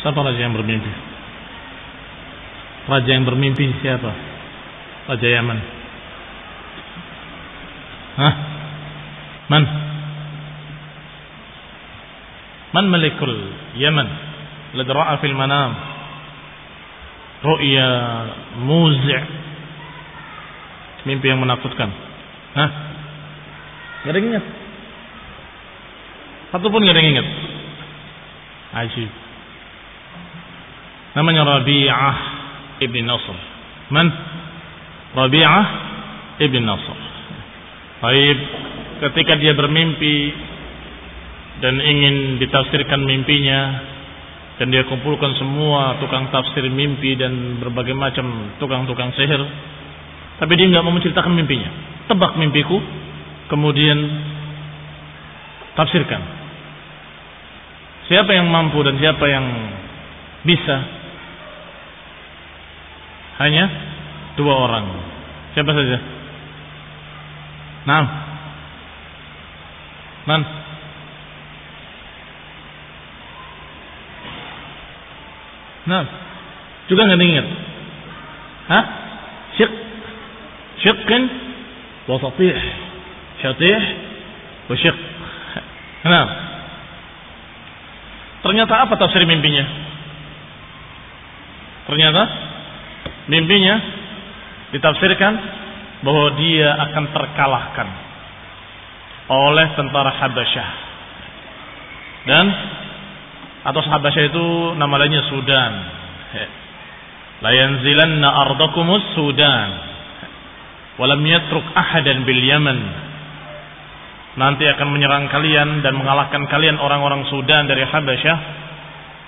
Siapa raja yang bermimpi? Raja yang bermimpi siapa? Raja Yaman. Hah? Man malikul Yaman? Alladhi ra'a fil manam ru'ya muzi', mimpi yang menakutkan. Hah? Gak ada yang ingat? Satu pun gak ada yang ingat. Ajib. Namanya Rabi'ah ibn Nasr. Man? Rabi'ah ibn Nasr. Baik, ketika dia bermimpi dan ingin ditafsirkan mimpinya, dan dia kumpulkan semua tukang tafsir mimpi dan berbagai macam tukang-tukang sihir, tapi dia nggak mau menceritakan mimpinya. Tebak mimpiku, kemudian tafsirkan. Siapa yang mampu dan siapa yang bisa? Hanya 2 orang. Siapa saja? Naam. Man? Naam. Juga nggak diingat? Hah? Syiqqin wa satih. Syatih wa syiqq. Naam. Ternyata apa tafsir mimpinya? Ternyata mimpinya ditafsirkan bahwa dia akan terkalahkan oleh tentara Habasyah. Dan atas Habasyah itu nama lainnya Sudan. La yanzilanna ardakumus Sudan walam yatruk ahadan bil Yaman. Nanti akan menyerang kalian dan mengalahkan kalian orang-orang Sudan dari Habasyah,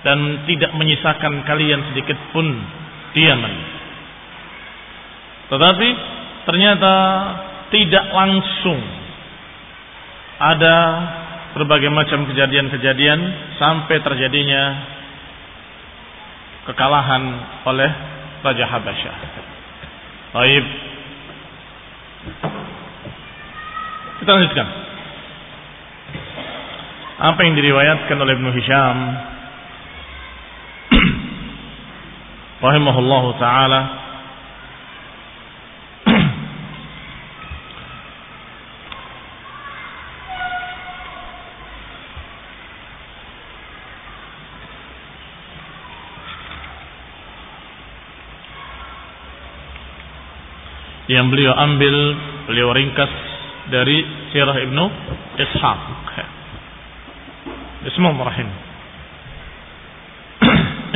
dan tidak menyisakan kalian sedikit pun di Yaman. Tetapi ternyata tidak langsung, ada berbagai macam kejadian-kejadian sampai terjadinya kekalahan oleh Raja Habasyah. Baik, kita lanjutkan. Apa yang diriwayatkan oleh Ibnu Hisham rahimahullahu ta'ala yang beliau ringkas dari sirah Ibnu Ishaq. Bismillahirrahmanirrahim.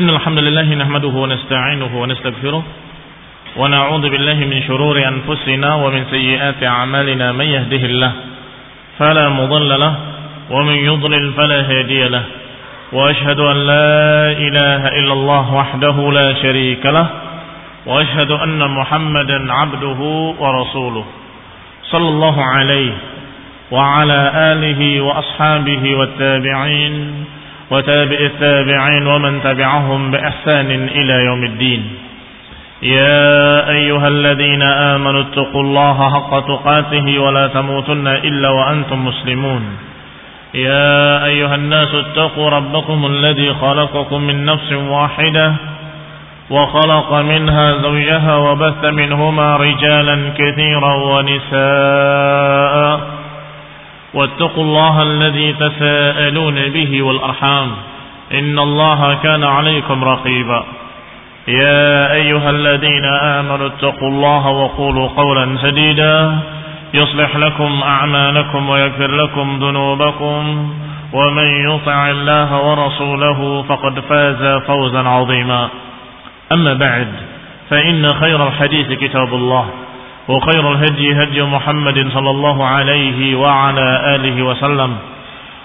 Innal hamdalillah nahmaduhu wa nasta'inuhu wa nastaghfiruh wa na'udzu billahi min shururi anfusina wa min sayyiati a'malina may yahdihillah fala mudilla lahu wa man yudlil fala hadiya lahu wa ashhadu an la ilaha illallah wahdahu la sharika lahu wa ashhadu anna Muhammadan 'abduhu wa rasuluh sallallahu alaihi وعلى آله وأصحابه والتابعين وتابع التابعين ومن تبعهم بإحسان إلى يوم الدين. يا أيها الذين آمنوا اتقوا الله حق تقاته ولا تموتن إلا وأنتم مسلمون. يا أيها الناس اتقوا ربكم الذي خلقكم من نفس واحدة وخلق منها زوجها وبث منهما رجالا كثيرا ونساء واتقوا الله الذي تساءلون به والأرحام إن الله كان عليكم رقيبا. يا أيها الذين آمنوا اتقوا الله وقولوا قولا سديدا يصلح لكم أعمالكم ويغفر لكم ذنوبكم ومن يطع الله ورسوله فقد فاز فوزا عظيما. أما بعد فإن خير الحديث كتاب الله وخير الهدي هدي محمد صلى الله عليه وعلى آله وسلم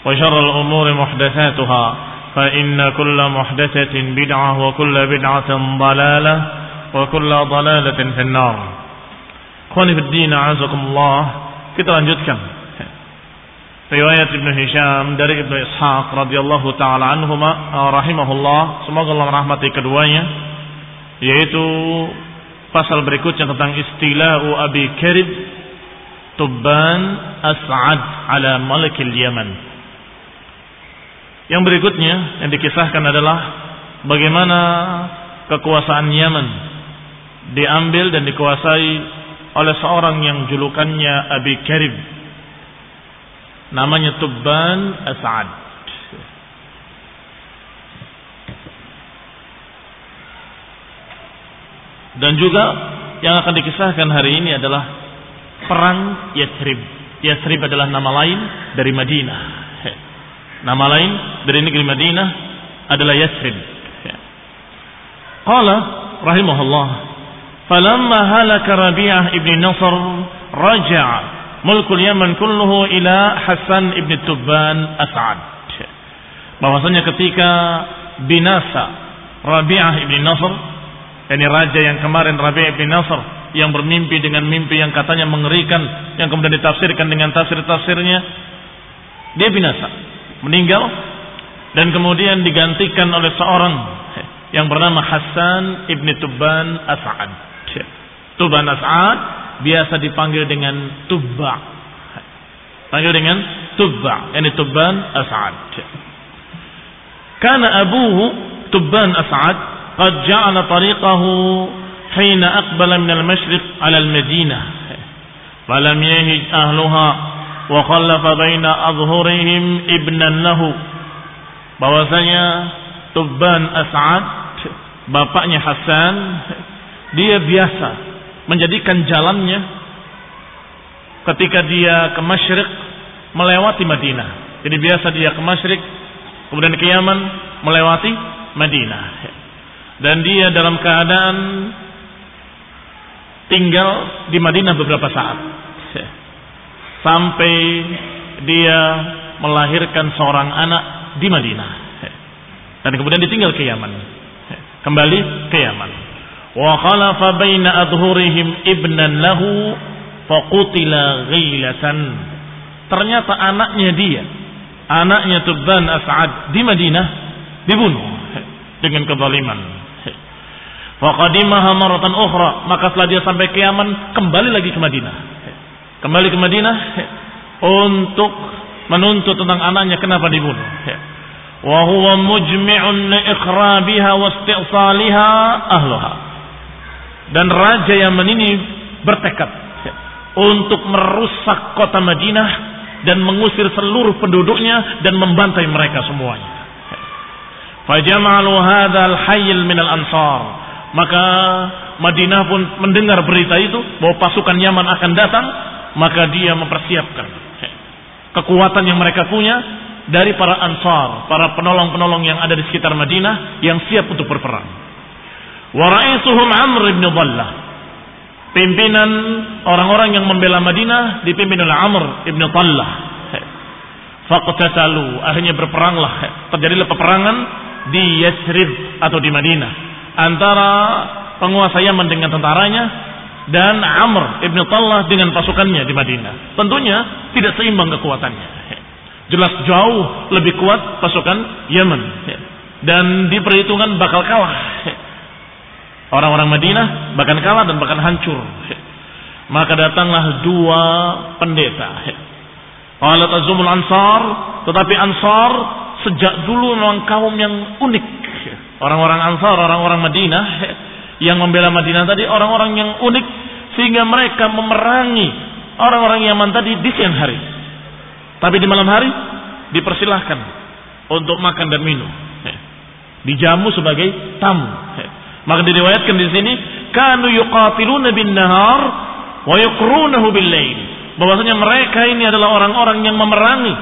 وشر الأمور محدثاتها فإن كل محدثة بدعة وكل بدعة ضلالة وكل ضلالة في النار. Ikhwani fi din, a'azakumullah. Kita lanjutkan riwayat Ibnu Hisham dari Ibnu Ishaq radhiyallahu taala anhuma rahimahullah, semoga Allah merahmati keduanya, yaitu pasal berikutnya tentang istila'u Abi Karib Tubban As'ad ala Malikil Yaman. Yang berikutnya yang dikisahkan adalah bagaimana kekuasaan Yaman diambil dan dikuasai oleh seorang yang julukannya Abi Karib, namanya Tubban As'ad. Dan juga yang akan dikisahkan hari ini adalah perang Yathrib. Yathrib adalah nama lain dari Madinah. Nama lain dari negeri Madinah adalah Yathrib. Qala rahimahullah, falamma halaka Rabi'ah ibn Nasr raja'a mulkul Yaman kulluhu ila Hasan ibn Tubban As'ad. Bahwasanya ketika binasa Rabi'ah ibn Nasr, yakni raja yang kemarin Rabi'ah ibn Nasr yang bermimpi dengan mimpi yang katanya mengerikan, yang kemudian ditafsirkan dengan tafsir-tafsirnya, dia binasa, meninggal, dan kemudian digantikan oleh seorang yang bernama Hasan ibn Tubban As'ad. Tubban As'ad biasa dipanggil dengan Tubba, panggil dengan Tubba, yakni Tubban As'ad. Karena abuhu Tubban As'ad qad ja'ala tariqahu hina aqbala min al-mashriq 'ala al-Madinah falam yahij ahluha wa khallafa baina adhhurihim ibnan lahu. Bahwasanya Tubban As'ad, bapaknya Hasan, dia biasa menjadikan jalannya ketika dia ke Masyriq melewati Madinah. Jadi biasa dia ke Masyriq kemudian ke Yaman melewati Madinah. Dan dia dalam keadaan tinggal di Madinah beberapa saat sampai dia melahirkan seorang anak di Madinah, dan kemudian ditinggal ke Yaman, kembali ke Yaman. Wa khalafa baina adhurihim ibnan lahu faqutila ghailatan. Ternyata anaknya Tubban As'ad di Madinah dibunuh dengan kezaliman. Faqadimaha maratan ukhra, maka setelah dia sampai ke Yaman kembali lagi ke Madinah. Kembali ke Madinah untuk menuntut tentang anaknya kenapa dibunuh. Wa huwa mujmi'un li ikhrabiha wa isti'saliha ahliha. Dan raja Yaman ini bertekad untuk merusak kota Madinah dan mengusir seluruh penduduknya dan membantai mereka semuanya. Fajama'alu hadzal hayyil minal ansar. Maka Madinah pun mendengar berita itu bahwa pasukan Yaman akan datang, maka dia mempersiapkan kekuatan yang mereka punya dari para ansar, para penolong-penolong yang ada di sekitar Madinah yang siap untuk berperang. Wa ra'isuhum Amr ibn Dhallah. Pimpinan orang-orang yang membela Madinah dipimpin oleh Amr ibn Dhallah. Faqtatalu, akhirnya berperanglah, terjadilah peperangan di Yathrib atau di Madinah antara penguasa Yaman dengan tentaranya dan Amr ibn Dhallah dengan pasukannya di Madinah. Tentunya tidak seimbang kekuatannya. Jelas jauh lebih kuat pasukan Yaman dan diperhitungkan bakal kalah. Orang-orang Madinah bahkan kalah dan bahkan hancur. Maka datanglah dua pendeta. Qalat azumul ansar, tetapi Ansar sejak dulu memang kaum yang unik. Orang-orang Ansar, orang-orang Madinah yang membela Madinah tadi, orang-orang yang unik sehingga mereka memerangi orang-orang Yaman tadi di siang hari. Tapi di malam hari dipersilahkan untuk makan dan minum. Dijamu sebagai tamu. Maka diriwayatkan di sini, kanu yuqatiluna bin nahar wa yuqrunahu bil lail. Bahwasanya mereka ini adalah orang-orang yang memerangi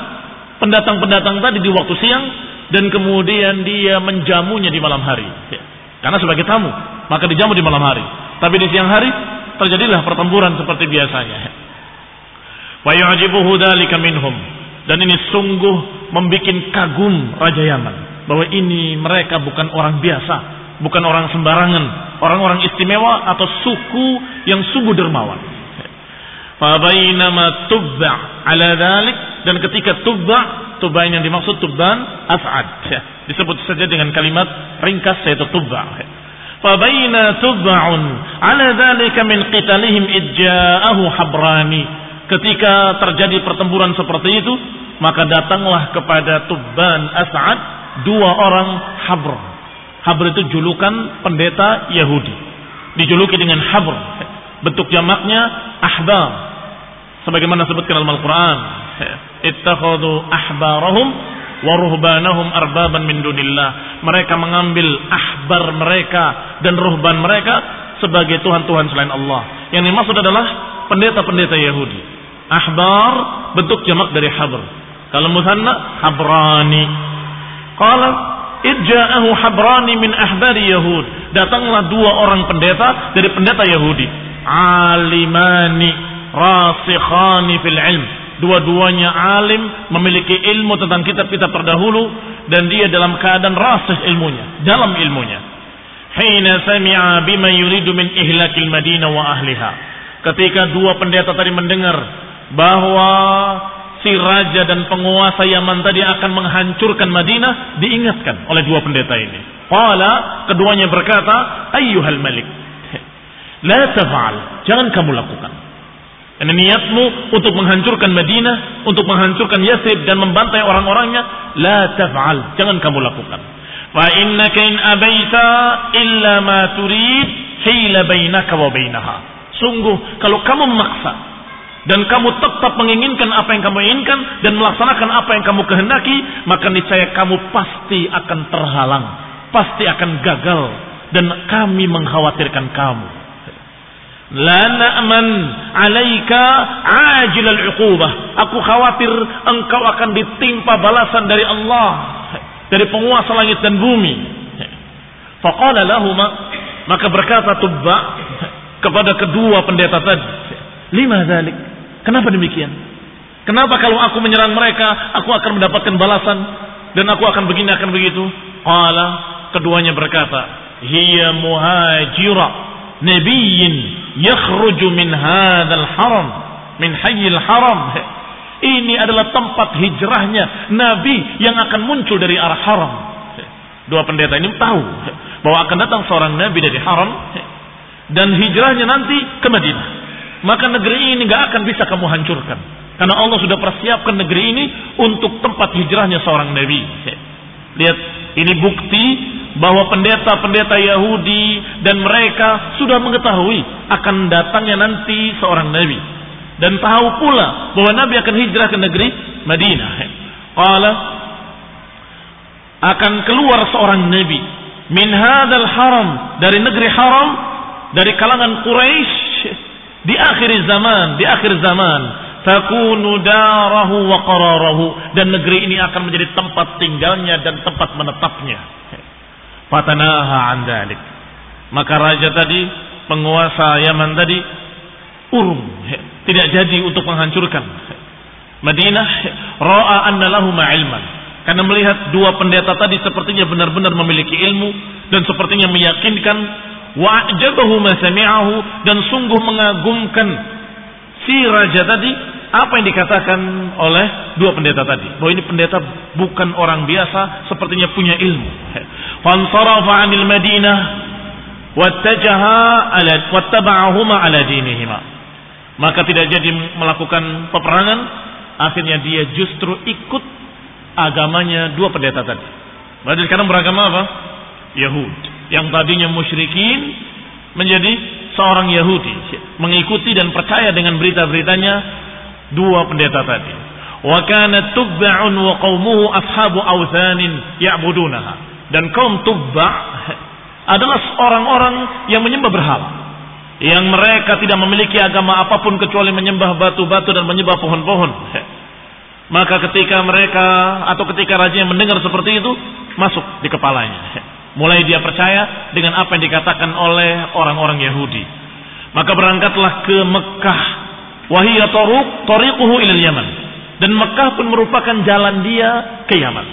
pendatang-pendatang tadi di waktu siang dan kemudian dia menjamunya di malam hari. Karena sebagai tamu, maka dijamu di malam hari. Tapi di siang hari terjadilah pertempuran seperti biasanya. Wa yu'jibuhu dzalika minhum. Dan ini sungguh membuat kagum Raja Yaman bahwa ini mereka bukan orang biasa, bukan orang sembarangan, orang-orang istimewa atau suku yang sungguh dermawan. Fa bainama Tubba ala dzalik, dan ketika Tubba yang dimaksud Tubban As'ad, disebut saja dengan kalimat ringkas yaitu Tubba. Fa baina Tubba'un ala dzalika min qitalihim idja'ahu Habrani. Ketika terjadi pertempuran seperti itu, maka datanglah kepada Tubban As'ad dua orang Habr. Habr itu julukan pendeta Yahudi. Dijuluki dengan habr. Bentuk jamaknya ahbar. Sebagaimana disebutkan dalam Al-Quran. Ittakhadhu ahbarahum wa ruhbanahum arbaban min dunillah. Mereka mengambil ahbar mereka dan ruhban mereka sebagai Tuhan-Tuhan selain Allah. Yang dimaksud adalah pendeta-pendeta Yahudi. Ahbar bentuk jamak dari habr. Kalau musanna habrani. Qala idja'ahu habrani min ahbari Yahud. Datanglah dua orang pendeta dari pendeta Yahudi. Alimani rasikhani fil ilm. Dua-duanya alim, memiliki ilmu tentang kitab-kitab terdahulu, dan dia dalam keadaan rasikh ilmunya, dalam ilmunya. Hina sami'a bima yuridu min ihlakil Madinah wa ahliha. Ketika dua pendeta tadi mendengar bahwa si raja dan penguasa Yaman tadi akan menghancurkan Madinah, diingatkan oleh dua pendeta ini. Qala, keduanya berkata, ayyuhal malik, la taf'al, jangan kamu lakukan. Ini niatmu untuk menghancurkan Madinah, untuk menghancurkan Yathrib dan membantai orang-orangnya, la taf'al, jangan kamu lakukan. Fa innaka in abaita illa ma turid hila bainaka wa bainaha. Sungguh kalau kamu memaksa dan kamu tetap menginginkan apa yang kamu inginkan dan melaksanakan apa yang kamu kehendaki, maka niscaya kamu pasti akan terhalang, pasti akan gagal, dan kami mengkhawatirkan kamu. La na'man 'alaika 'ajil al-'uqubah. Aku khawatir engkau akan ditimpa balasan dari Allah, dari penguasa langit dan bumi. Faqala lahuma, maka berkata Tubba kepada kedua pendeta tadi, lima dzalik, kenapa demikian? Kenapa kalau aku menyerang mereka aku akan mendapatkan balasan dan aku akan begini akan begitu? Qala, keduanya berkata, hiya muhajira nabiyyin yakhruju min hadzal haram, min hayyil haram. Ini adalah tempat hijrahnya nabi yang akan muncul dari arah haram. Dua pendeta ini tahu bahwa akan datang seorang nabi dari haram dan hijrahnya nanti ke Madinah. Maka negeri ini gak akan bisa kamu hancurkan, karena Allah sudah persiapkan negeri ini untuk tempat hijrahnya seorang nabi. Lihat, ini bukti bahwa pendeta-pendeta Yahudi dan mereka sudah mengetahui akan datangnya nanti seorang nabi, dan tahu pula bahwa nabi akan hijrah ke negeri Madinah. Qala, akan keluar seorang nabi min hadzal haram, dari negeri haram, dari kalangan Quraisy, di akhir zaman takunu darahu wa qararahu, dan negeri ini akan menjadi tempat tinggalnya dan tempat menetapnya. Fatanaha an dzalik, maka raja tadi, penguasa Yaman tadi urung, tidak jadi untuk menghancurkan Madinah. Ra'a anna lahum ilman, karena melihat dua pendeta tadi sepertinya benar-benar memiliki ilmu dan sepertinya meyakinkan. Wa ajabahu ma sami'ahu, dan sungguh mengagumkan si raja tadi apa yang dikatakan oleh dua pendeta tadi, bahwa ini pendeta bukan orang biasa, sepertinya punya ilmu. Fansarafa 'anil Madinah wattajaha ala wattaba'ahuma ala dinihima, maka tidak jadi melakukan peperangan, akhirnya dia justru ikut agamanya dua pendeta tadi. Berarti sekarang beragama apa? Yahud. Yang tadinya musyrikin menjadi seorang Yahudi, mengikuti dan percaya dengan berita-beritanya dua pendeta tadi. Wa kana Tubba'un wa qaumuhu ashabu awthanin ya'budunaha, dan kaum Tubba' adalah orang-orang yang menyembah berhala, yang mereka tidak memiliki agama apapun kecuali menyembah batu-batu dan menyembah pohon-pohon. Maka ketika raja yang mendengar seperti itu, masuk di kepalanya, mulai dia percaya dengan apa yang dikatakan oleh orang-orang Yahudi. Maka berangkatlah ke Mekah. Wahiyya tariquhu ila Yaman, dan Mekah pun merupakan jalan dia ke Yaman.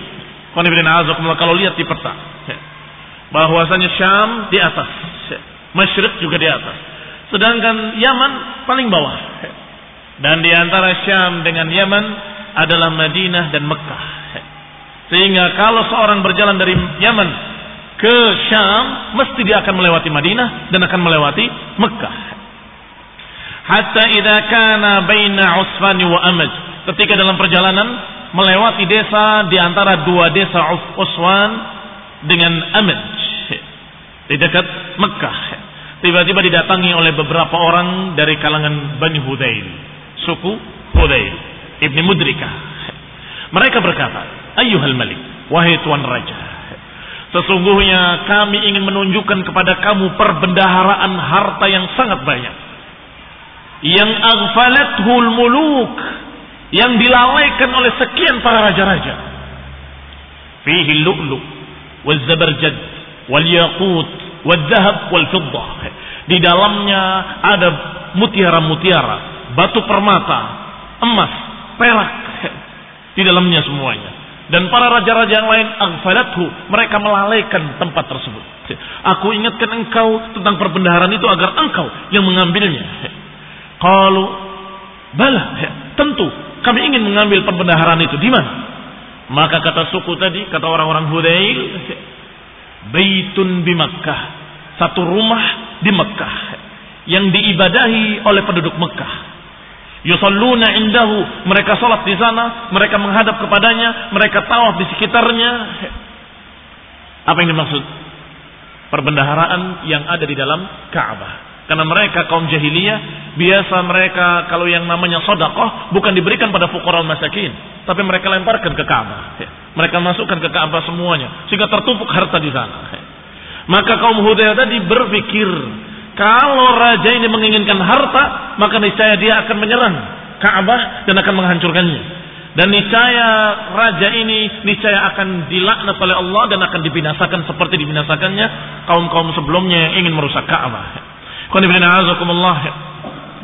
Kalau lihat di peta, bahwasanya Syam di atas, Masyriq juga di atas, sedangkan Yaman paling bawah. Dan di antara Syam dengan Yaman adalah Madinah dan Mekah. Sehingga kalau seorang berjalan dari Yaman ke Syam, mesti dia akan melewati Madinah dan akan melewati Mekah. Hatta idza kana baina Usfan wa Amaj, ketika dalam perjalanan melewati desa di antara dua desa Uswan dengan Amaj, di dekat Mekah. Tiba-tiba didatangi oleh beberapa orang dari kalangan Bani Hudayl, suku Hudayl Ibni Mudrikah. Mereka berkata, ayyuhal malik, wahai tuan raja, sesungguhnya kami ingin menunjukkan kepada kamu perbendaharaan harta yang sangat banyak, yang aghfalathul muluk, yang dilalaikan oleh sekian para raja-raja. Fihi lu'lu' wal zabarjad wal yaqut wal dhahab wal fiddah. Di dalamnya ada mutiara-mutiara, batu permata, emas, perak, di dalamnya semuanya. Dan para raja-raja yang lain aghfalathu, mereka melalaikan tempat tersebut. Aku ingatkan engkau tentang perbendaharaan itu agar engkau yang mengambilnya. Qalu bala, tentu kami ingin mengambil perbendaharaan itu. Di mana? Maka kata suku tadi, kata orang-orang Hudayl, baitun bi Makkah, satu rumah di Mekah yang diibadahi oleh penduduk Mekah. Yusalluna indahu, mereka salat di sana, mereka menghadap kepadanya, mereka tawaf di sekitarnya. Apa yang dimaksud? Perbendaharaan yang ada di dalam Ka'bah. Karena mereka kaum jahiliyah, biasa mereka kalau yang namanya sedekah bukan diberikan pada fuqara masakin, tapi mereka lemparkan ke Ka'bah. Mereka masukkan ke Ka'bah semuanya, sehingga tertumpuk harta di sana. Maka kaum Hudayl tadi berpikir, kalau raja ini menginginkan harta, maka niscaya dia akan menyerang Ka'bah dan akan menghancurkannya. Dan niscaya raja ini niscaya akan dilaknat oleh Allah dan akan dibinasakan seperti dibinasakannya kaum-kaum sebelumnya yang ingin merusak Ka'bah.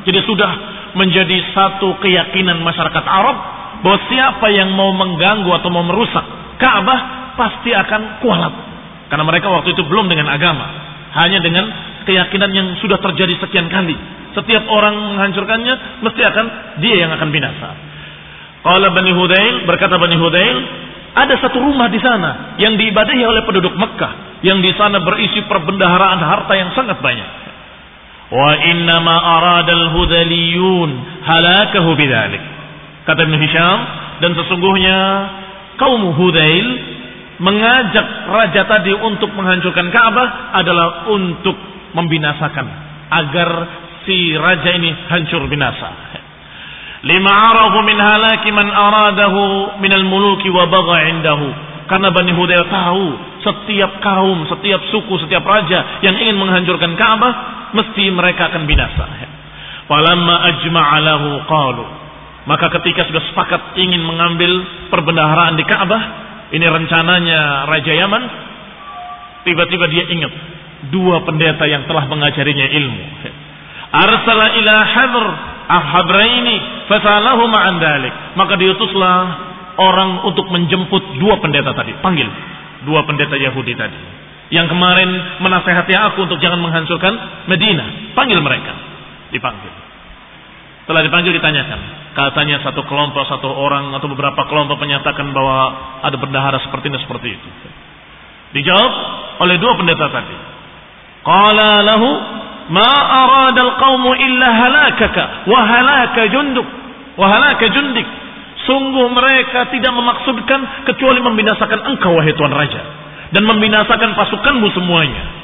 Jadi sudah menjadi satu keyakinan masyarakat Arab bahwa siapa yang mau mengganggu atau mau merusak Ka'bah pasti akan kualat. Karena mereka waktu itu belum dengan agama, hanya dengan keyakinan yang sudah terjadi sekian kali. Setiap orang menghancurkannya mesti akan dia yang akan binasa. Qala Bani Hudayl, berkata Bani Hudayl, ada satu rumah di sana yang diibadahi oleh penduduk Mekah, yang di sana berisi perbendaharaan harta yang sangat banyak. Wa innama aradal hudaliyun halakahu bidzalik. Kata Ibn Hisham, dan sesungguhnya kaum Hudayl mengajak raja tadi untuk menghancurkan Ka'bah adalah untuk membinasakan, agar si raja ini hancur binasa. Lima arafu min halaki man aradahu minal muluki wa bagha indahu. Karena Bani Hudayl tahu setiap kaum, setiap suku, setiap raja yang ingin menghancurkan Ka'bah mesti mereka akan binasa. Falamma ajma'a lahu qalu, maka ketika sudah sepakat ingin mengambil perbendaharaan di Ka'bah, ini rencananya Raja Yaman, tiba-tiba dia ingat dua pendeta yang telah mengajarinya ilmu. Arsala ila Habraini fasalahum an dzalik, maka diutuslah orang untuk menjemput dua pendeta tadi. Panggil dua pendeta Yahudi tadi yang kemarin menasehati aku untuk jangan menghancurkan Madinah. Panggil mereka. Dipanggil. Setelah dipanggil ditanyakan, katanya satu kelompok, satu orang atau beberapa kelompok menyatakan bahwa ada bendahara seperti ini, seperti itu. Dijawab oleh dua pendeta tadi. Qala lahu ma arada al-qaumu illa halakaka wa halaka junduk wa halaka jundik. Sungguh mereka tidak memaksudkan kecuali membinasakan engkau wahai tuan raja, dan membinasakan pasukanmu semuanya.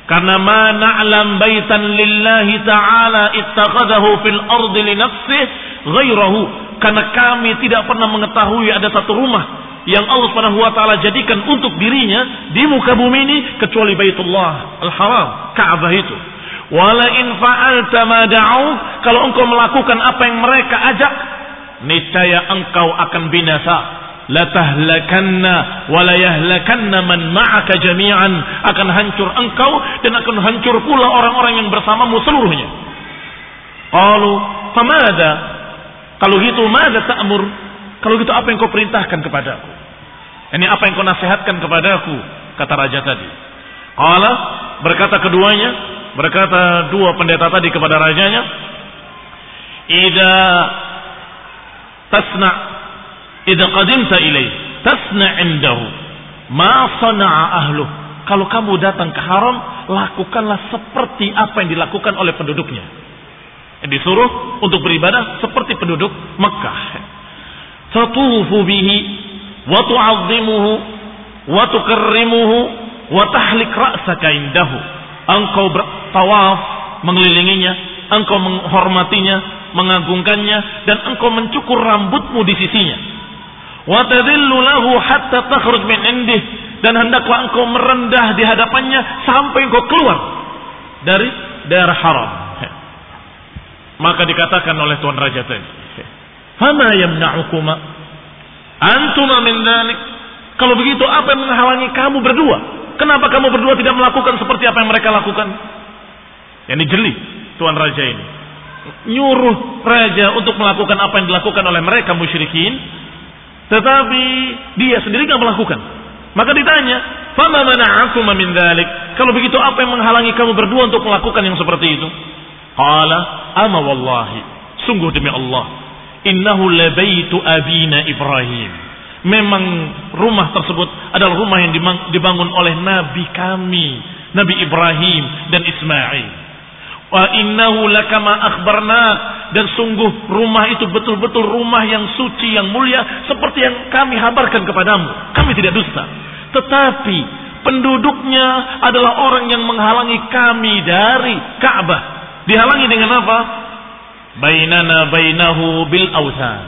Karena ma na'lam baitan lillahi ta'ala ittakhadahu fil ardi li nafsihi ghairahu. Karena kami tidak pernah mengetahui ada satu rumah yang Allah Subhanahu wa taala jadikan untuk dirinya di muka bumi ini kecuali Baitullah Al-Haram, Ka'bah itu. Wala in fa'alta ma da'u, kalau engkau melakukan apa yang mereka ajak, niscaya engkau akan binasa. La tahlakanna wa la yahlakanna man ma'aka jami'an, akan hancur engkau dan akan hancur pula orang-orang yang bersamamu seluruhnya. Qalu famada, kalau gitu mada ta'mur, kalau gitu apa yang kau perintahkan kepadaku? Ini apa yang kau nasihatkan kepadaku? Kata raja tadi. Qala, berkata keduanya, berkata dua pendeta tadi kepada rajanya, idza qadimta ilaih tasna' indahu ma sana'a ahluh. Kalau kamu datang ke haram, lakukanlah seperti apa yang dilakukan oleh penduduknya. Disuruh untuk beribadah seperti penduduk Mekah. Tatufu bihi wa tu'azzimuhu wa tukarrimuhu wa tahlik ra'saka indahu, engkau bertawaf mengelilinginya, engkau menghormatinya, mengagungkannya, dan engkau mencukur rambutmu di sisinya. Wa tadhillu lahu hatta takhruj min indih, dan hendaklah engkau merendah di hadapannya sampai engkau keluar dari daerah haram. Maka dikatakan oleh Tuan Raja tadi, fama yamna'ukuma antuma min dzalik. Kalau begitu apa yang menghalangi kamu berdua? Kenapa kamu berdua tidak melakukan seperti apa yang mereka lakukan? Yani jeli Tuan Raja ini nyuruh raja untuk melakukan apa yang dilakukan oleh mereka musyrikin, tetapi dia sendiri tidak melakukan. Maka ditanya, fama mana'akuma min dzalik? Kalau begitu apa yang menghalangi kamu berdua untuk melakukan yang seperti itu? Qala ama wallahi, sungguh demi Allah, innahu labaitu abina Ibrahim. Memang rumah tersebut adalah rumah yang dibangun oleh nabi kami, Nabi Ibrahim dan Ismail. Wa innahu lakama akhbarna, dan sungguh rumah itu betul-betul rumah yang suci, yang mulia, seperti yang kami habarkan kepadamu. Kami tidak dusta. Tetapi penduduknya adalah orang yang menghalangi kami dari Ka'bah. Dihalangi dengan apa? Bainana bainahu bil authan.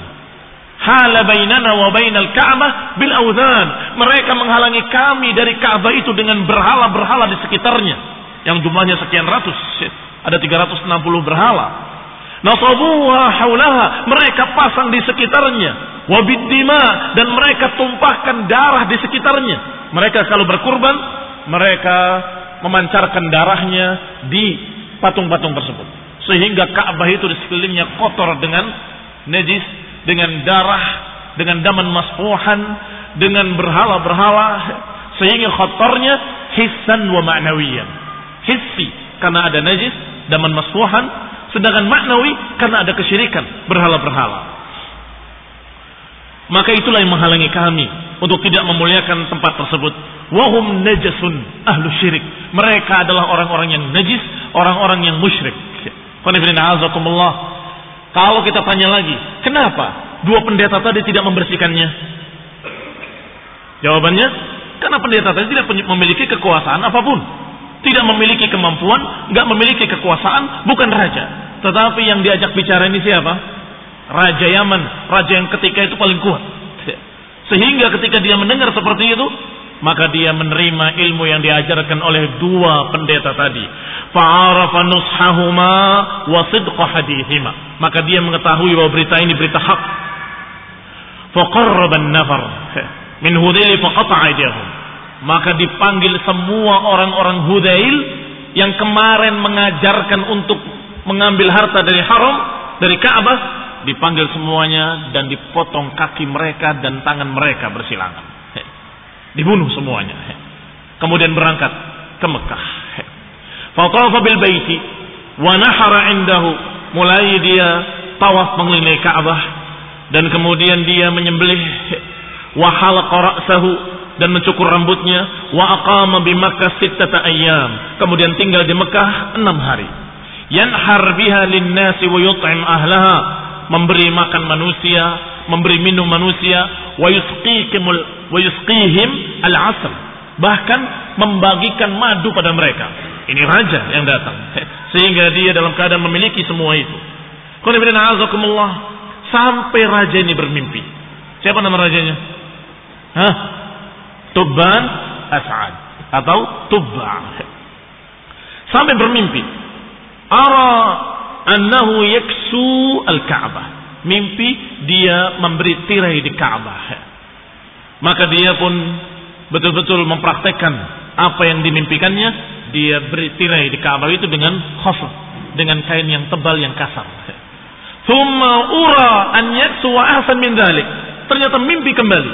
Hala bainana wa bainal Ka'bah bil authan. Mereka menghalangi kami dari Ka'bah itu dengan berhala-berhala di sekitarnya, yang jumlahnya sekian ratus. Ada 360 berhala. Nasabuha haulaha, mereka pasang di sekitarnya. Wabiddima, dan mereka tumpahkan darah di sekitarnya. Mereka kalau berkurban, mereka memancarkan darahnya di patung-patung tersebut, sehingga Ka'bah itu di sekelilingnya kotor dengan najis, dengan darah, dengan daman masfuhan, dengan berhala-berhala, sehingga kotornya hissan wa ma'nawiyan. Hissi karena ada najis, daman masfuhan, sedangkan maknawi karena ada kesyirikan, berhala-berhala. Maka itulah yang menghalangi kami untuk tidak memuliakan tempat tersebut. Wahum najasun ahlu syirik, mereka adalah orang-orang yang najis, orang-orang yang musyrik. Kalau kita tanya lagi, kenapa dua pendeta tadi tidak membersihkannya? Jawabannya, karena pendeta tadi tidak memiliki kekuasaan apapun, tidak memiliki kemampuan, nggak memiliki kekuasaan, bukan raja. Tetapi yang diajak bicara ini siapa? Raja Yaman, raja yang ketika itu paling kuat. Sehingga ketika dia mendengar seperti itu, maka dia menerima ilmu yang diajarkan oleh dua pendeta tadi. Fa'arafa nushahuma wa sidqa hadithima. Maka dia mengetahui bahwa berita ini berita hak. Faqarraba an-nafar min Hudayl faqata'a aydiyahum. Maka dipanggil semua orang-orang Hudayl yang kemarin mengajarkan untuk mengambil harta dari haram, dari Ka'bah, dipanggil semuanya dan dipotong kaki mereka dan tangan mereka bersilangan. Dibunuh semuanya. Kemudian berangkat ke Mekah. Fatafa bil baiti wa nahara indahu. Mulai dia tawaf mengelilingi Ka'bah, dan kemudian dia menyembelih, wa halaqa ra'sahu, dan mencukur rambutnya, wa aqama bi Makkah 6 ayyam. Kemudian tinggal di Mekah 6 hari. Yanhar biha lin-nasi wa yut'im ahlaha, memberi makan manusia, memberi minum manusia, wa yusqihim al-'asr, bahkan membagikan madu pada mereka. Ini raja yang datang, sehingga dia dalam keadaan memiliki semua itu. Sampai raja ini bermimpi. Siapa nama rajanya? Tubban As'ad atau Tubba. Sampai bermimpi, ara annahu yaksu al-Ka'bah. Mimpi dia memberi tirai di Ka'bah. Maka dia pun betul-betul mempraktekkan apa yang dimimpikannya. Dia beri tirai di Ka'bah itu dengan khasr, dengan kain yang tebal yang kasar. Thumma ura an yaksu wa ahsan min dhalik. Ternyata mimpi kembali.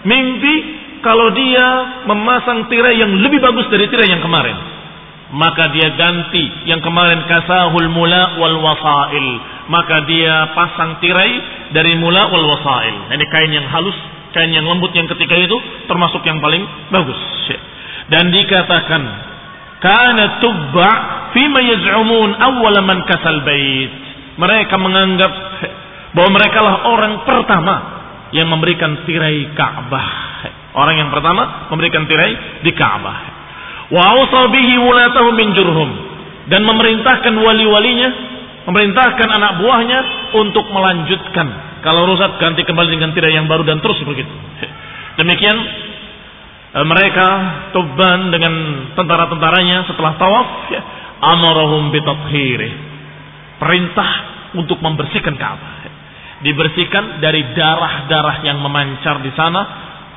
Mimpi kalau dia memasang tirai yang lebih bagus dari tirai yang kemarin. Maka dia ganti yang kemarin kasahul mula wal wasail. Maka dia pasang tirai dari mula wal wasail. Ini kain yang halus, kain yang lembut yang ketika itu termasuk yang paling bagus. Dan dikatakan kana Tubba fima yaz'umun awwala man kasal bait. Mereka menganggap bahwa mereka lah orang pertama yang memberikan tirai Ka'bah. Orang yang pertama memberikan tirai di Ka'bah. Wa awsa bihi wulatahum min Jurhum, dan memerintahkan wali-walinya, memerintahkan anak buahnya untuk melanjutkan. Kalau rusak ganti kembali dengan tirai yang baru dan terus begitu. Demikian mereka Tubban dengan tentara-tentaranya setelah tawaf, amarahum bitathhirih, perintah untuk membersihkan Ka'bah. Dibersihkan dari darah-darah yang memancar di sana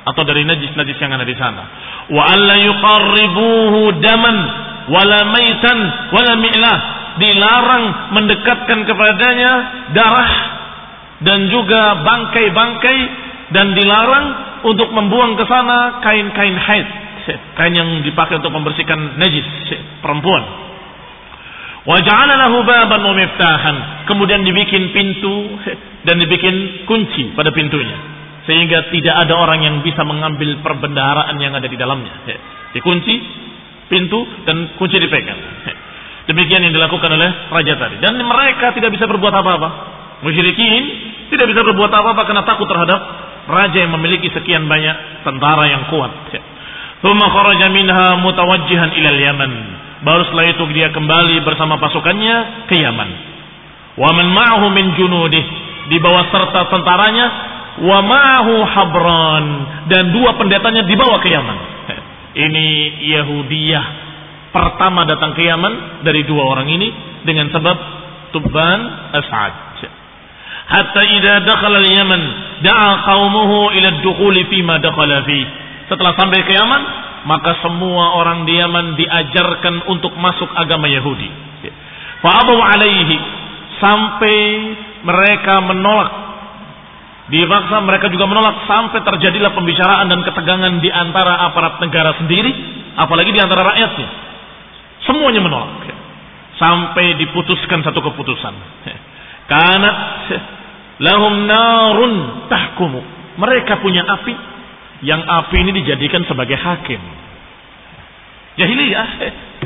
atau dari najis-najis yang ada di sana. Wa alla yuqarribuhu daman wala maitan wala mi'lah, dilarang mendekatkan kepadanya darah dan juga bangkai-bangkai, dan dilarang untuk membuang ke sana kain-kain haid, kain yang dipakai untuk membersihkan najis perempuan. Wa ja'ala lahu baban wa miftahan, kemudian dibikin pintu dan dibikin kunci pada pintunya, sehingga tidak ada orang yang bisa mengambil perbendaharaan yang ada di dalamnya. Dikunci pintu dan kunci dipegang. Demikian yang dilakukan oleh raja tadi, dan mereka tidak bisa berbuat apa-apa. Musyrikin tidak bisa berbuat apa-apa karena takut terhadap raja yang memiliki sekian banyak tentara yang kuat. Tsumma kharaja minha mutawajjihan ila al-Yaman, baru setelah itu dia kembali bersama pasukannya ke Yaman. Wa man ma'ahu min junudih, dibawa serta tentaranya. Wa ma'ahu Habran, dan dua pendetanya dibawa ke Yaman. Ini Yahudiyah pertama datang ke Yaman dari dua orang ini dengan sebab Tubban As'ad. Hatta idza dakhala al-Yaman da'a qaumuhu ila ad-dukhul fi ma dakhala fi. Setelah sampai ke Yaman, maka semua orang di Yaman diajarkan untuk masuk agama Yahudi. Fa'abaw alaihi, sampai mereka menolak. Dipaksa, mereka juga menolak, sampai terjadilah pembicaraan dan ketegangan di antara aparat negara sendiri, apalagi di antara rakyatnya. Semuanya menolak. Sampai diputuskan satu keputusan. Kanat lahum narun tahkumu. Mereka punya api, yang api ini dijadikan sebagai hakim. Jahiliyah,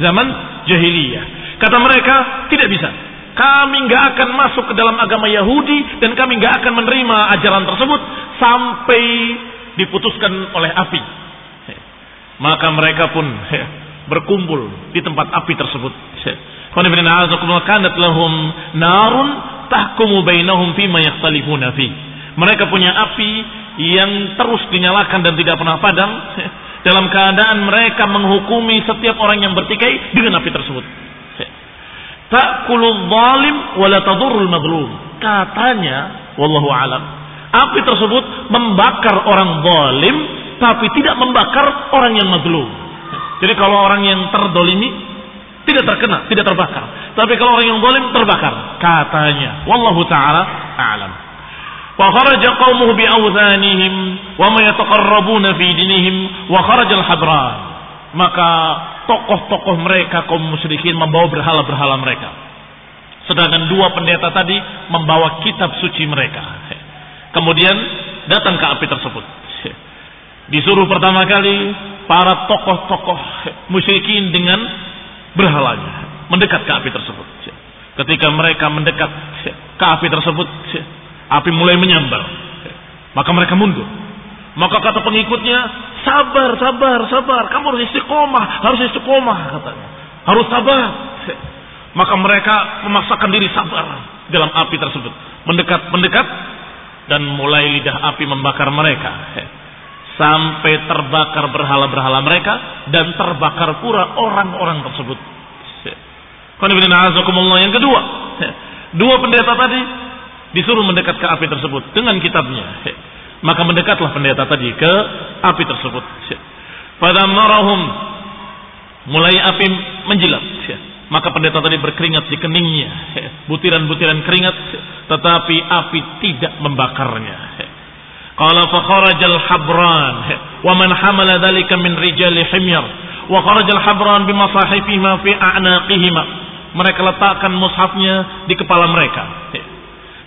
zaman jahiliyah. Kata mereka, tidak bisa. Kami nggak akan masuk ke dalam agama Yahudi, dan kami nggak akan menerima ajaran tersebut sampai diputuskan oleh api. Maka mereka pun berkumpul di tempat api tersebut. Kanat lahum narun tahkumu bainahum fima yakhtalifuna fi. Mereka punya api yang terus dinyalakan dan tidak pernah padam, dalam keadaan mereka menghukumi setiap orang yang bertikai dengan api tersebut. Ta'kulul zalim wa la tadurrul mazlum. Katanya, wallahu alam, api tersebut membakar orang zalim tapi tidak membakar orang yang mazlum. Jadi kalau orang yang terdolimi tidak terkena, tidak terbakar. Tapi kalau orang yang zalim terbakar, katanya. Wallahu taala a'lam. Wa kharaja qaumuhu bi awzanihim wa ma yataqarrabuna fi dinihim wa kharaja al-Habran. Maka tokoh-tokoh mereka kaum musyrikin membawa berhala-berhala mereka. Sedangkan dua pendeta tadi membawa kitab suci mereka. Kemudian datang ke api tersebut. Disuruh pertama kali para tokoh-tokoh musyrikin dengan berhalanya mendekat ke api tersebut. Ketika mereka mendekat ke api tersebut, api mulai menyambar. Maka mereka mundur. Maka kata pengikutnya, sabar, sabar, sabar. Kamu harus istiqomah, katanya. Harus sabar. Maka mereka memaksakan diri sabar dalam api tersebut. Mendekat, dan mulai lidah api membakar mereka. Sampai terbakar berhala-berhala mereka, dan terbakar pula orang-orang tersebut. Yang kedua, dua pendeta tadi disuruh mendekat ke api tersebut dengan kitabnya. Maka mendekatlah pendeta tadi ke api tersebut. Pada marahum, mulai api menjilat. Maka pendeta tadi berkeringat di keningnya, butiran-butiran keringat, tetapi api tidak membakarnya. Qala fa kharajal Habran wa man hamala dhalika min rijali himyar wa kharajal Habran bimasahifihima fi a'naqihima. Mereka letakkan mushafnya di kepala mereka.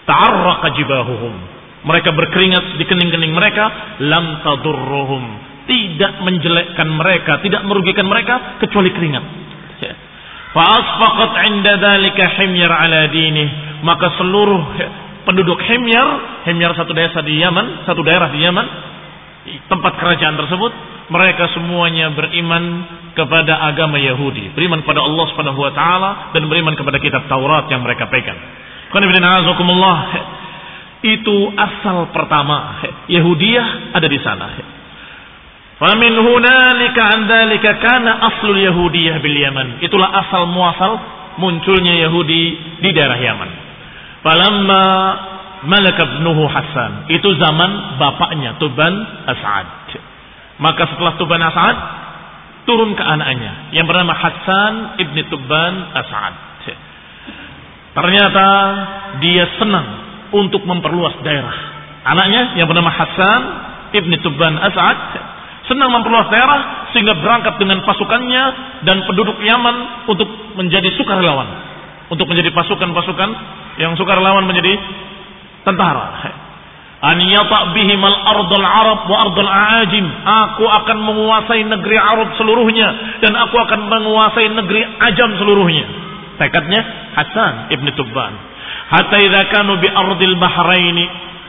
Ta'arraqa jibahuhum. Mereka berkeringat di kening-kening mereka. Lam tadurruhum. Tidak menjelekkan mereka, tidak merugikan mereka kecuali keringat. Fa asfaqat 'inda dhalika himyar 'ala dinih. Maka seluruh penduduk Himyar satu desa di Yaman, tempat kerajaan tersebut, mereka semuanya beriman kepada agama Yahudi, beriman kepada Allah Subhanahu wa taala dan beriman kepada kitab Taurat yang mereka pegang. Itu asal pertama. Yahudiyah ada di sana. Famin hunalika an dzalika kana aslul yahudiyah bil Yaman. Itulah asal muasal munculnya Yahudi di daerah Yaman. Falamma malaka ibnuhu Hasan, itu zaman bapaknya Tuban As'ad. Maka setelah Tuban As'ad turun ke anaknya yang bernama Hasan ibni Tuban As'ad. Ternyata dia senang untuk memperluas daerah. Anaknya yang bernama Hasan ibni Tuban As'ad senang memperluas daerah sehingga berangkat dengan pasukannya dan penduduk Yaman untuk menjadi sukarelawan, untuk menjadi pasukan-pasukan yang sukarelawan menjadi tentara. An yata' bihim al-ardul Arab wa ardul Aajim. Aku akan menguasai negeri Arab seluruhnya dan aku akan menguasai negeri Ajam seluruhnya. Tekadnya Hasan ibn Tubban. Hatta idza kanu bi ardil Bahrain,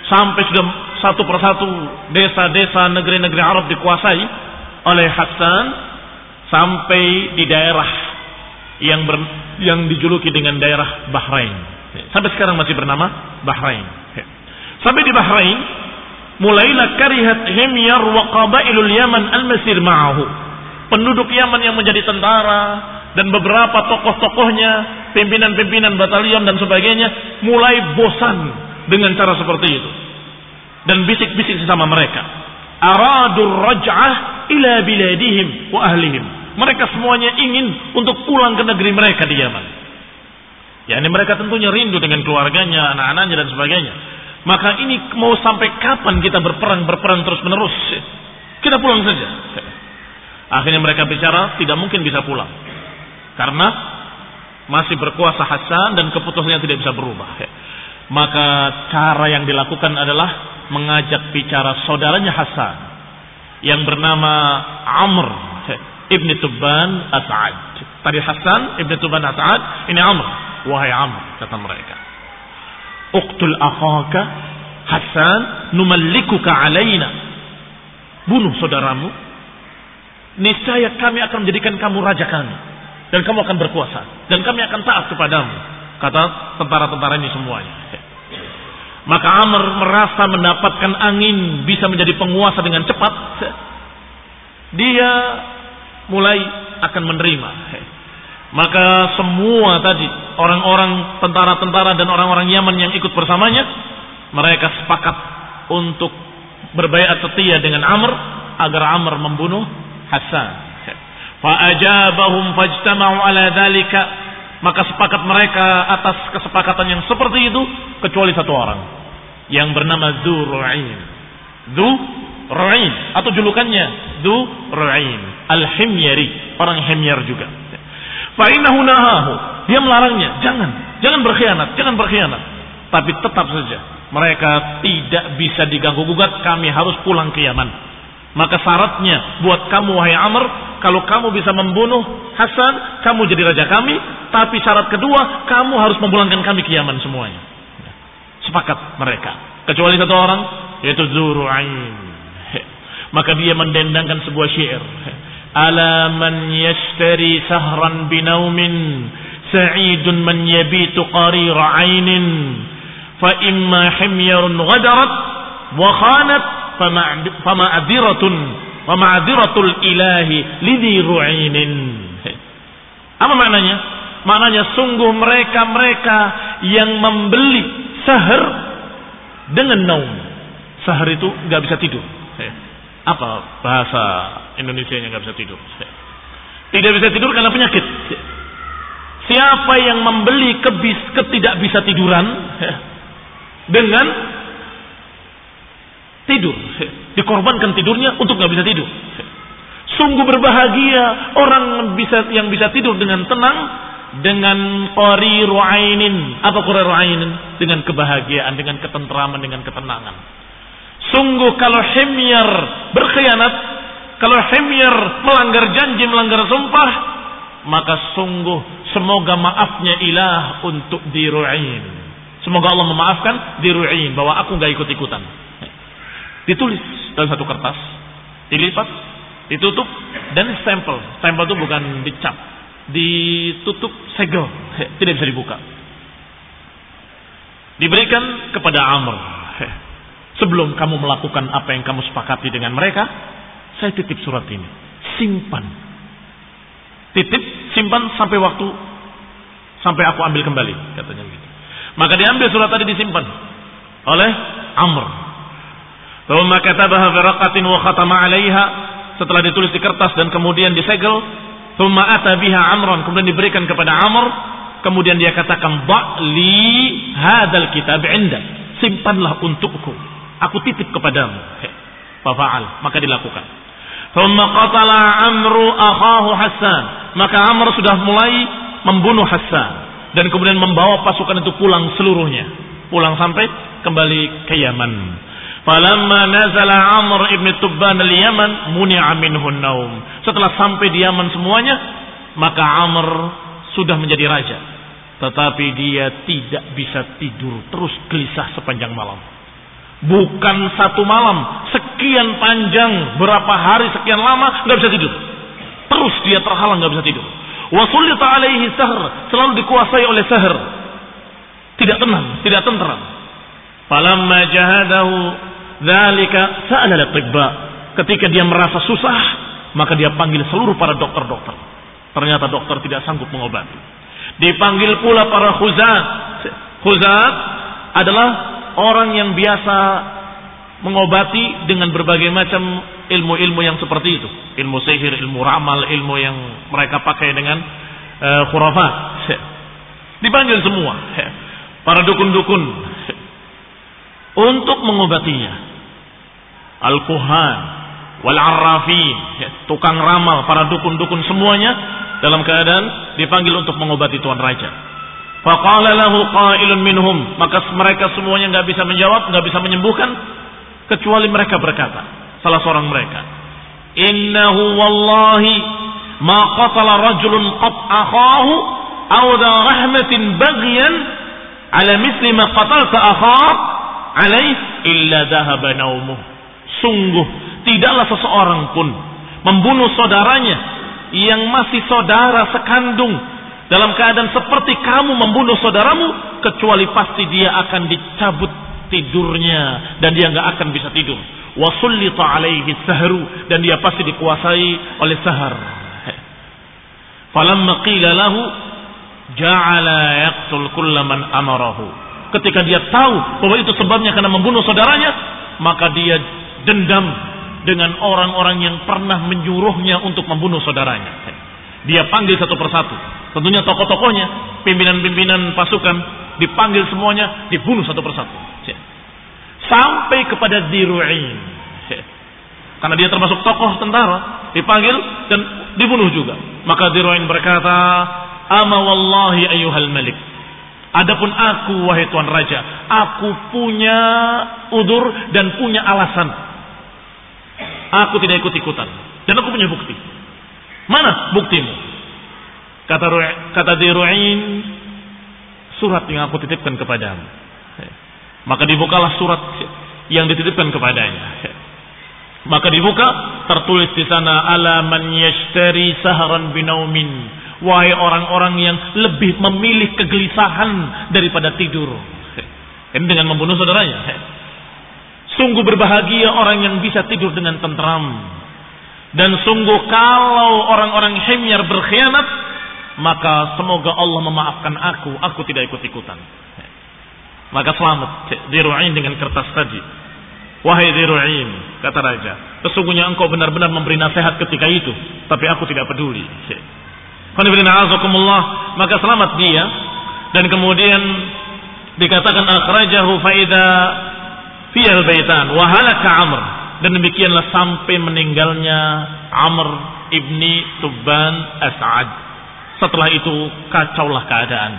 sampai sudah satu persatu desa-desa negeri-negeri Arab dikuasai oleh Hasan sampai di daerah yang dijuluki dengan daerah Bahrain. Sampai sekarang masih bernama Bahrain. Sampai di Bahrain, mulailah karihat himyar wa qabailul Yaman al-masir ma'ahu. Penduduk Yaman yang menjadi tentara dan beberapa tokoh-tokohnya, pimpinan-pimpinan batalion dan sebagainya, mulai bosan dengan cara seperti itu. Dan bisik-bisik sesama mereka. Aradur raj'ah ila biladihim wa ahlihim. Mereka semuanya ingin untuk pulang ke negeri mereka di Yaman. Yani mereka tentunya rindu dengan keluarganya, anak-anaknya dan sebagainya. Maka ini mau sampai kapan kita berperang terus menerus? Kita pulang saja. Akhirnya mereka bicara tidak mungkin bisa pulang karena masih berkuasa Hasan dan keputusannya tidak bisa berubah. Maka cara yang dilakukan adalah mengajak bicara saudaranya Hasan yang bernama Amr ibni Tubban As'ad. Tadi Hasan ibni Tubban As'ad, ini Amr. Wahai Amr, kata mereka, uqtul akhaka Hasan numallikuka alaina. Bunuh saudaramu, niscaya kami akan menjadikan kamu raja kami dan kamu akan berkuasa dan kami akan taat kepadamu, kata tentara-tentara ini semuanya. Maka Amr merasa mendapatkan angin, bisa menjadi penguasa dengan cepat. Dia mulai akan menerima. Maka semua tadi orang-orang tentara-tentara dan orang-orang Yaman yang ikut bersamanya, mereka sepakat untuk berbaiat setia dengan Amr agar Amr membunuh Hasan. Fa'ajabahum fajtama'u ala dzalika. Maka sepakat mereka atas kesepakatan yang seperti itu kecuali satu orang yang bernama Dzur'ain. Dzur'ain atau julukannya Dzur'ain Al-Himyari, orang Himyar juga. Fa'innahu nahahu, dia melarangnya, jangan berkhianat. Tapi tetap saja mereka tidak bisa diganggu gugat, kami harus pulang ke Yaman. Maka syaratnya buat kamu wahai Amr, kalau kamu bisa membunuh Hasan, kamu jadi raja kami. Tapi syarat kedua, kamu harus memulangkan kami ke Yaman semuanya. Sepakat mereka, kecuali satu orang, yaitu Dzur'ain. Maka dia mendendangkan sebuah syair. Ala man yashtari sahran binaumin, sa'idun man yabitu qarira ainin, fa imma himyarun ghadarat wa khanat fama'adiratul ilahi lidhi ru'inin. Apa maknanya? Maknanya sungguh mereka yang membeli sahar dengan naum. Sahar itu gak bisa tidur. Apa bahasa Indonesianya gak bisa tidur? Tidak bisa tidur karena penyakit. Siapa yang membeli ketidak bisa tiduran dengan tidur, dikorbankan tidurnya untuk gak bisa tidur. Sungguh berbahagia orang yang bisa tidur dengan tenang, dengan qariru ainin. Apa qariru ainin? Dengan kebahagiaan, dengan ketentraman, dengan ketenangan. Sungguh kalau himyar berkhianat, kalau himyar melanggar janji, melanggar sumpah, maka sungguh semoga maafnya ilah untuk Dzur'ain. Semoga Allah memaafkan Dzur'ain bahwa aku gak ikut-ikutan. Ditulis dalam satu kertas, dilipat, Ditutup dan stempel. Stempel itu bukan dicap, ditutup segel, tidak bisa dibuka. Diberikan kepada Amr. Sebelum kamu melakukan apa yang kamu sepakati dengan mereka, saya titip surat ini. Simpan. Titip, simpan sampai waktu, sampai aku ambil kembali, katanya gitu. Maka diambil surat tadi, disimpan oleh Amr. Thumma katabaha fi raqatin wa khatama 'alaiha. Setelah ditulis di kertas dan kemudian disegel, thumma ata biha Amran, kemudian diberikan kepada Amr, kemudian dia katakan, "Ba'li hadzal kitab 'indak." Simpanlah untukku. Aku titip kepadamu. Fa'al, maka dilakukan. Thumma qatala Amru akhahu Hassan. Maka Amr sudah mulai membunuh Hassan dan kemudian membawa pasukan itu pulang seluruhnya. Pulang sampai kembali ke Yaman. Falamma nazala Amr ibn Tubban al-Yaman muni'a minhu an-naum. Setelah sampai di Yaman semuanya, maka Amr sudah menjadi raja. Tetapi dia tidak bisa tidur, terus gelisah sepanjang malam. Bukan satu malam, sekian panjang, berapa hari, sekian lama, nggak bisa tidur. Terus dia terhalang, nggak bisa tidur. Wa sulita alaihi sahr, selalu dikuasai oleh sahr. Tidak tenang, tidak tentram. Falamma jahadahu dzalika sa'ala al-atibba. Ketika dia merasa susah, maka dia panggil seluruh para dokter-dokter. Ternyata dokter tidak sanggup mengobati. Dipanggil pula para khuzat. Khuzat adalah orang yang biasa mengobati dengan berbagai macam ilmu-ilmu yang seperti itu. Ilmu sihir, ilmu ramal, ilmu yang mereka pakai dengan khurafat. Dipanggil semua para dukun-dukun untuk mengobatinya. Al-kuhan wal-arrafin, tukang ramal, para dukun-dukun semuanya dalam keadaan dipanggil untuk mengobati tuan raja. Faqala lahu qailun minhum, maka mereka semuanya enggak bisa menjawab, enggak bisa menyembuhkan, kecuali mereka berkata, salah seorang mereka, innahu wallahi ma qatala rajulun qat akhahu aw dha rahmatin baghyan ala misli ma qatalta akhah alaih illa dhahaba naumuh. Sungguh tidaklah seseorang pun membunuh saudaranya yang masih saudara sekandung dalam keadaan seperti kamu membunuh saudaramu, kecuali pasti dia akan dicabut tidurnya dan dia nggak akan bisa tidur. Wa sullita alaihi sahru, dan dia pasti dikuasai oleh sahar. Falamma qila lahu ja'ala yaqtul kulla man amarahu. Ketika dia tahu bahwa itu sebabnya karena membunuh saudaranya, maka dia dendam dengan orang-orang yang pernah menyuruhnya untuk membunuh saudaranya. Dia panggil satu persatu. Tentunya tokoh-tokohnya, pimpinan-pimpinan pasukan, dipanggil semuanya, dibunuh satu persatu. Sampai kepada Diru'in. Karena dia termasuk tokoh tentara, dipanggil dan dibunuh juga. Maka Diru'in berkata, ama wallahi ayyuhal malik. Adapun aku, wahai tuan raja, aku punya udur dan punya alasan. Aku tidak ikut-ikutan. Dan aku punya bukti. Mana buktimu? Kata Diru'in, surat yang aku titipkan kepadamu. Maka dibukalah surat yang dititipkan kepadanya. Maka dibuka, tertulis di sana, ala man yashtari sahran binaumin. Wahai orang-orang yang lebih memilih kegelisahan daripada tidur. Ini dengan membunuh saudaranya. Sungguh berbahagia orang yang bisa tidur dengan tentram. Dan sungguh kalau orang-orang himyar berkhianat, maka semoga Allah memaafkan aku tidak ikut-ikutan. Maka selamat Diru'in dengan kertas tadi. Wahai Diru'in, kata raja, sesungguhnya engkau benar-benar memberi nasihat ketika itu, tapi aku tidak peduli. Maka selamat dia. Dan kemudian dikatakan akhrajahu faida fiyal baitan wa halaka Amr. Dan demikianlah sampai meninggalnya Amr ibni Tubban As'ad. Setelah itu kacaulah keadaan.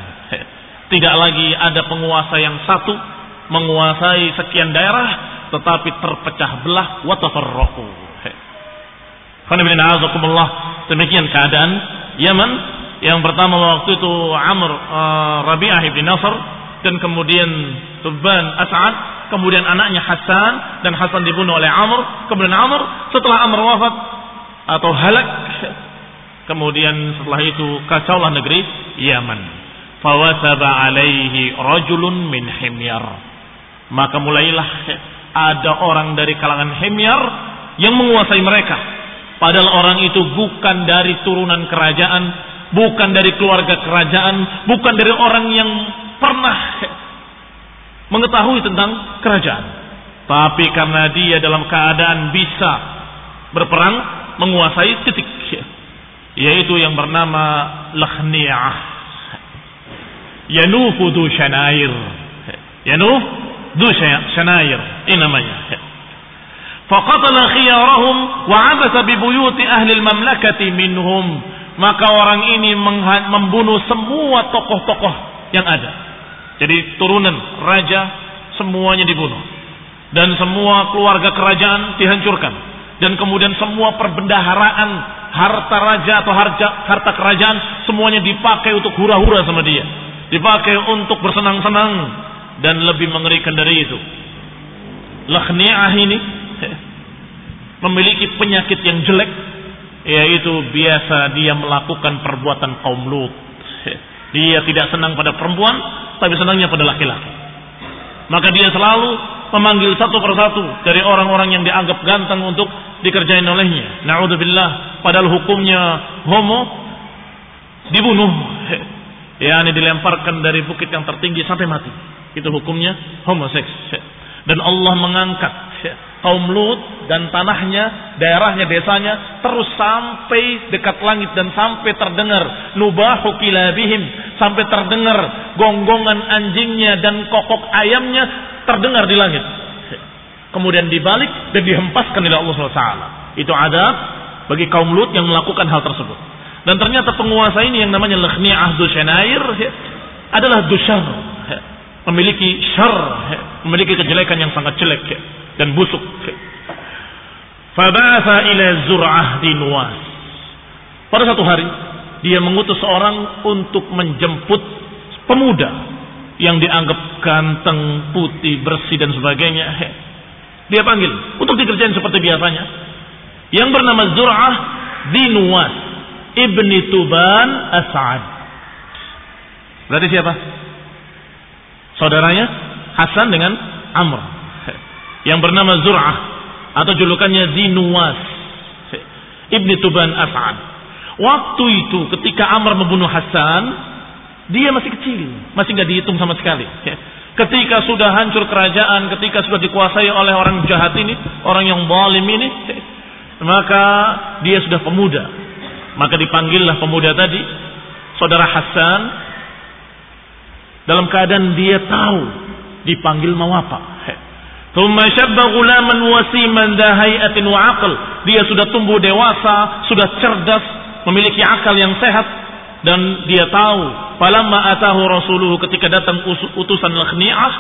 Tidak lagi ada penguasa yang satu menguasai sekian daerah, tetapi terpecah belah wa tafarraqu. Demikian keadaan Yaman. Yang pertama waktu itu Amr Rabi'ah ibn Nasr, dan kemudian Tubban As'ad, kemudian anaknya Hasan, dan Hasan dibunuh oleh Amr. Kemudian Amr, setelah Amr wafat, atau halak. Kemudian setelah itu kacaulah negeri Yaman. Fawasaba alaihi rajulun min himyar. Maka mulailah ada orang dari kalangan Himyar yang menguasai mereka. Padahal orang itu bukan dari turunan kerajaan, bukan dari keluarga kerajaan, bukan dari orang yang pernah mengetahui tentang kerajaan. Tapi karena dia dalam keadaan bisa berperang, menguasai titik, yaitu yang bernama Lakhni'ah. Yanufu du Shanair. Yanuf du Shanair. Ini namanya. Faqatala khiyarahum wa 'abasa bi buyuti ahli al-mamlakati minhum. Maka orang ini membunuh semua tokoh-tokoh yang ada. Jadi turunan raja semuanya dibunuh. Dan semua keluarga kerajaan dihancurkan. Dan kemudian semua perbendaharaan, harta raja atau harta kerajaan semuanya dipakai untuk hura-hura sama dia. Dipakai untuk bersenang-senang. Dan lebih mengerikan dari itu, Lakhni'ah ini memiliki penyakit yang jelek, yaitu biasa dia melakukan perbuatan kaum Lut. Dia tidak senang pada perempuan, tapi senangnya pada laki-laki. Maka dia selalu memanggil satu persatu dari orang-orang yang dianggap ganteng untuk dikerjain olehnya. Na'udzubillah, padahal hukumnya homo dibunuh, yakni dilemparkan dari bukit yang tertinggi sampai mati. Itu hukumnya homoseks. Dan Allah mengangkat kaum Lut dan tanahnya, daerahnya, desanya terus sampai dekat langit dan sampai terdengar nubahu kilabihim, sampai terdengar gonggongan anjingnya dan kokok ayamnya terdengar di langit. Kemudian dibalik dan dihempaskan oleh Allah SWT. Itu adab bagi kaum Lut yang melakukan hal tersebut. Dan ternyata penguasa ini yang namanya Lakhni'ah du Shanair adalah dusyar, memiliki syar, memiliki kejelekan yang sangat jelek dan busuk. Faba'atha ila Zur'ah bin Nuwas. Pada satu hari dia mengutus seorang untuk menjemput pemuda yang dianggap ganteng, putih, bersih dan sebagainya. Dia panggil untuk dikerjain seperti biasanya. Yang bernama Zur'ah bin Nuwas ibni Tuban As'ad. Berarti siapa? Saudaranya Hasan dengan Amr, yang bernama Zur'ah atau julukannya Zinuwas ibni Tuban As'ad. Waktu itu ketika Amr membunuh Hasan, dia masih kecil, masih nggak dihitung sama sekali. Ketika sudah hancur kerajaan, ketika sudah dikuasai oleh orang jahat ini, orang yang zalim ini, maka dia sudah pemuda. Maka dipanggillah pemuda tadi, saudara Hasan, dalam keadaan dia tahu dipanggil mau apa. Thumma shabba ghulaman wasiman dha hayatin wa aql. Dia sudah tumbuh dewasa, sudah cerdas, memiliki akal yang sehat, dan dia tahu falamma atahu rasuluhu, ketika datang utusan Lakhni'ah,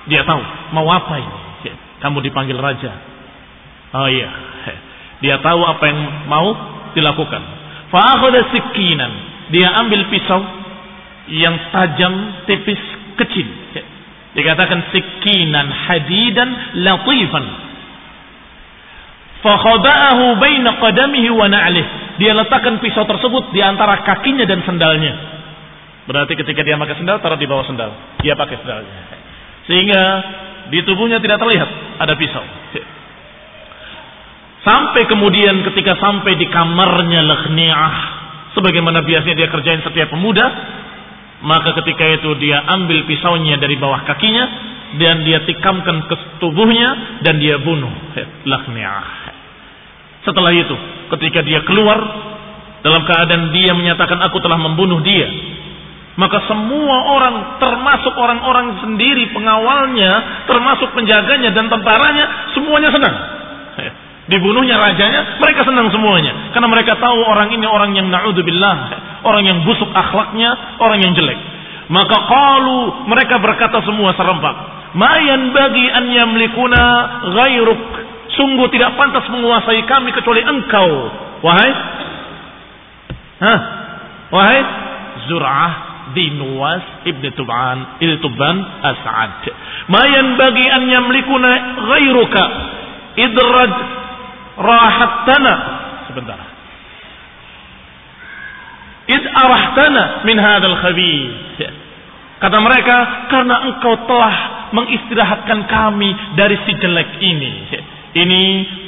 dia tahu mau apa ini. Kamu dipanggil raja. Oh iya. Dia tahu apa yang mau dilakukan. Fa akhadha sikinan. Dia ambil pisau yang tajam, tipis, kecil. Dikatakan sikinan hadidan latifan. Fa khada'ahu baina qadamihi wa na'lihi. Dia letakkan pisau tersebut di antara kakinya dan sendalnya. Berarti ketika dia pakai sendal, taruh di bawah sendal. Dia pakai sendalnya. Sehingga di tubuhnya tidak terlihat ada pisau. Sampai kemudian ketika sampai di kamarnya Lakhni'ah, sebagaimana biasanya dia kerjain setiap pemuda, maka ketika itu dia ambil pisaunya dari bawah kakinya dan dia tikamkan ke tubuhnya dan dia bunuh Lakhni'ah. Setelah itu, ketika dia keluar dalam keadaan dia menyatakan aku telah membunuh dia, maka semua orang, termasuk orang-orang sendiri pengawalnya, termasuk penjaganya dan tentaranya, semuanya senang. Dibunuhnya rajanya, mereka senang semuanya, karena mereka tahu orang ini orang yang na'udzubillah, orang yang busuk akhlaknya, orang yang jelek. Maka qalu, mereka berkata semua serempak, ma yanbaghi an yamlikuna ghairuk. Sungguh tidak pantas menguasai kami kecuali engkau, wahai Zur'ah bin Nuwas ibn Tuban As'ad. Ma yanbaghi an yamlikuna ghairuka idraj rahattana. Sebentar. id arahtana min hadzal khabith. Kata mereka, karena engkau telah mengistirahatkan kami dari si jelek ini. Ini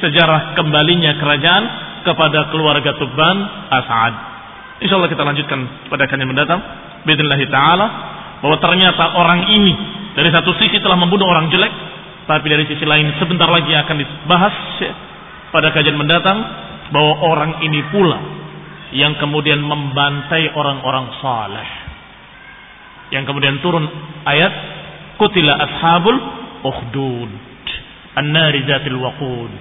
sejarah kembalinya kerajaan kepada keluarga Tubban As'ad. Insyaallah kita lanjutkan pada kajian mendatang باذنillah taala, bahwa ternyata orang ini dari satu sisi telah membunuh orang jelek, tapi dari sisi lain sebentar lagi akan dibahas pada kajian mendatang bahwa orang ini pula yang kemudian membantai orang-orang saleh, yang kemudian turun ayat qutila ashabul ukhdud an-nari zatil waqud.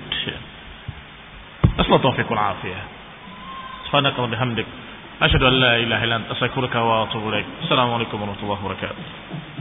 Assalatu taufiq wal afiyah. Subhanaka wa bihamdik asyhadu an la ilaha illa anta astaghfiruka wa atubu ilaik. Assalamualaikum warahmatullahi wabarakatuh.